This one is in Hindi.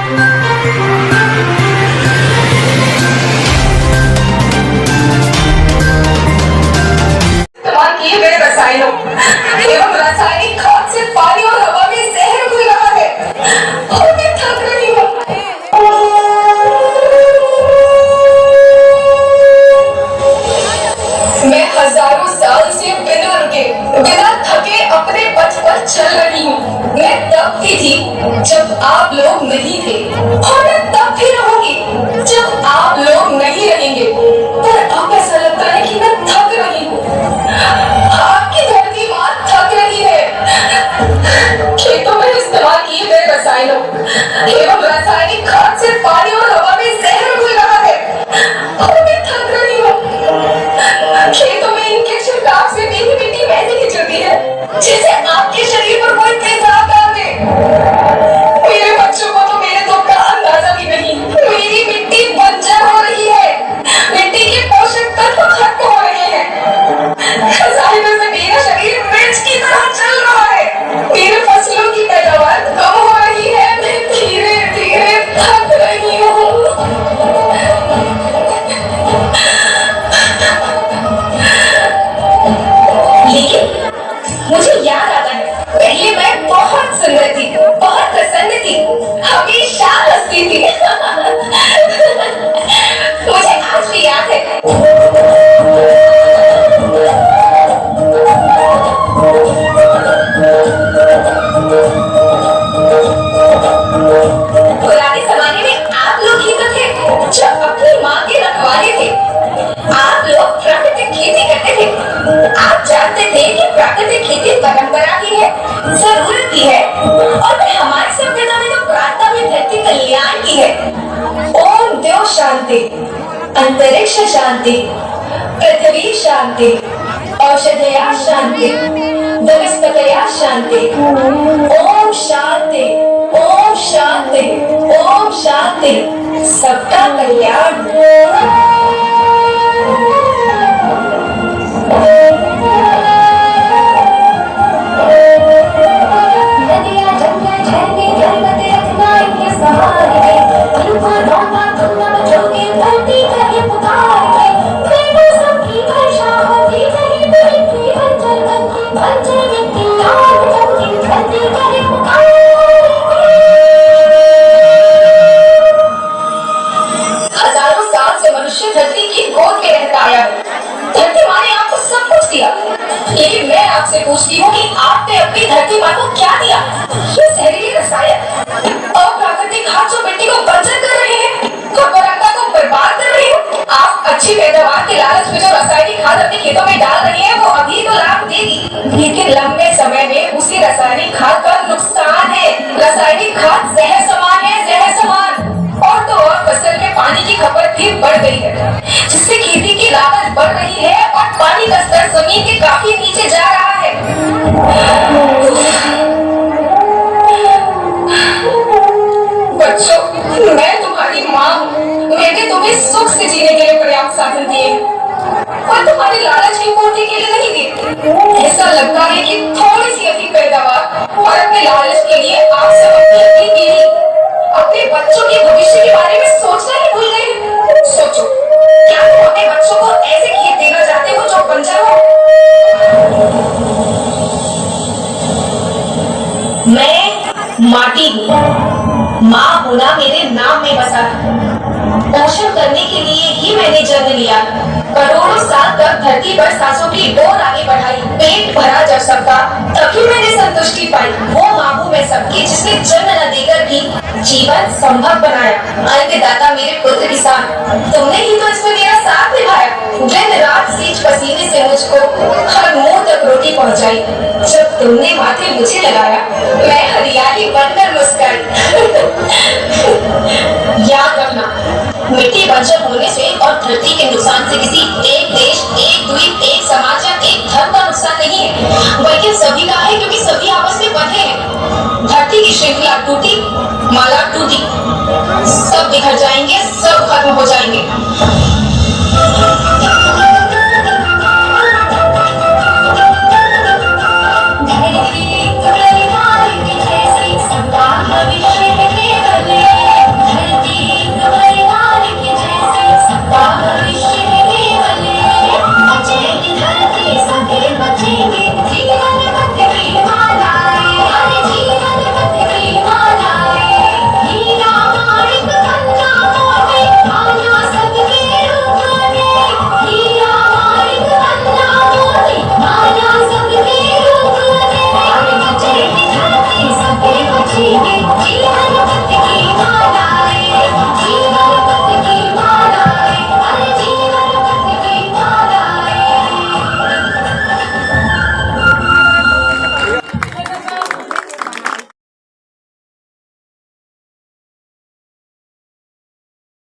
इस्तेमाल किए गए रसायनों एवं रासायनिक खाद से पानी और हवा में जहर घुल रहा है और मैं थक रही हूँ। मैं हजारों साल से बिना रुके बिना थके अपने पथ पर चल रही हूँ। मैं तब भी थी जब आप लोग नहीं थे और मैं तब भी रहूंगी जब आप लोग नहीं रहेंगे। पर अब ऐसा लगता है कि मैं थक रही हूँ। आपकी धरती माँ थक रही है। खेतों में इस्तेमाल किए गए रसायनों एवं रासायनिक खाद से पानी और हवा में जहर घुल रहा है और मैं थक रही हूँ। खेतों में इनके छिड़काव से मेरी मिट्टी वैसे ही चलती है जैसे आपके शरीर पर कोई तेजाब डाल दे। मेरे बच्चों को तो मेरे दुख का अंदाजा भी नहीं। मेरी मिट्टी बंजर हो रही है। मिट्टी के पोषक तत्व खत्म हो रहे हैं। जाहिर से मेरा शरीर मिर्च की तरह चल रहा है। मेरे फसलों की पैदावार कम हो रही है। मैं धीरे धीरे थक रही हूँ। लेकिन मुझे याद आता है पहले मैं बहुत सुंदर थी, बहुत प्रसन्न थी, हमेशा हंसती थी। मुझे आज भी याद है पुराने जमाने में आप लोग ही तो थे जो अपनी माँ के रखवाले थे। आप लोग प्राकृतिक खेती करते थे। आप जानते थे कि प्राकृतिक खेती परंपरा की है, जरूरत की है और फिर हमारी सभ्यता में तो प्रार्थना भी धरती कल्याण की है। ओम देव शांति, अंतरिक्ष शांति, पृथ्वी शांति, औषधया शांति, वनस्पतया शांति। ओम शांति, ओम शांति, ओम शांति, सबका कल्याण। हजारों साल से मनुष्य धरती की गोद में रहता आया है। धरती माँ ने आपको सब कुछ दिया, लेकिन मैं आपसे पूछती हूँ कि आपने अपनी धरती माँ को क्या दिया? ये जहरीले रसायन और प्राकृतिक खाद जो मिट्टी को बंजर कर रहे हैं, उर्वरकता को बर्बाद कर रहे हैं। आप अच्छी पैदावार के लालच में जो रासायनिक खाद अपने खेतों में डाल रही है वो अभी तो लाभ देगी, लेकिन लंबे समय में उसी रासायनिक खाद का नुकसान है। रासायनिक खाद जहर समान है, जहर समान। और तो और फसल में पानी की खपत भी बढ़ गई है, जिससे खेती की लागत बढ़ रही है और पानी का स्तर जमीन के काफी नीचे जा रहा है। बच्चों, मैं तुम्हारी माँ हूँ। मैंने तुम्हें सुख से जीने के लिए पर्याप्त साधन दिए और तुम्हारी लालच की पूर्ति के लिए नहीं दिए। ऐसा लगता है कि थोड़ी सी अधिक पैदावार और अपने लालच के लिए आप सब अपनी पीढ़ी, अपने बच्चों के भविष्य के बारे में सोचना ही भूल गए। सोचो, क्या तुम अपने बच्चों को ऐसे खेत देना चाहते हो जो बंजर हो? मैं माटी हूँ। माँ होना मेरे नाम में बसा है। पोषण करने के लिए ही मैंने जन्म लिया। करोड़ों साल तक धरती पर सांसों की डोर आगे बढ़ाई। पेट भरा जब सबका, तभी मैंने संतुष्टि पाई। वो माँ हूँ मैं सबकी, जिसने जन्म न देकर भी जीवन संभव बनाया। अन्नदाता मेरे पुत्र किसान, तुमने ही तो इसमें मेरा साथ निभाया। दिन रात सींच पसीने से मुझको हर मुंह तक रोटी पहुंचाई। जब तुमने माथे मुझे लगाया, मैं हरियाली बनकर मुस्कुराई। याद रखना, मिट्टी बंजर होने से और धरती के नुकसान से किसी एक देश, एक द्वीप, एक समाज या एक धर्म का नुकसान नहीं है, बल्कि सभी का है, क्योंकि सभी आपस में बंधे हैं। धरती की श्रृंखला टूटी, माला टूटी, सब बिखर जाएंगे, सब खत्म हो जाएंगे।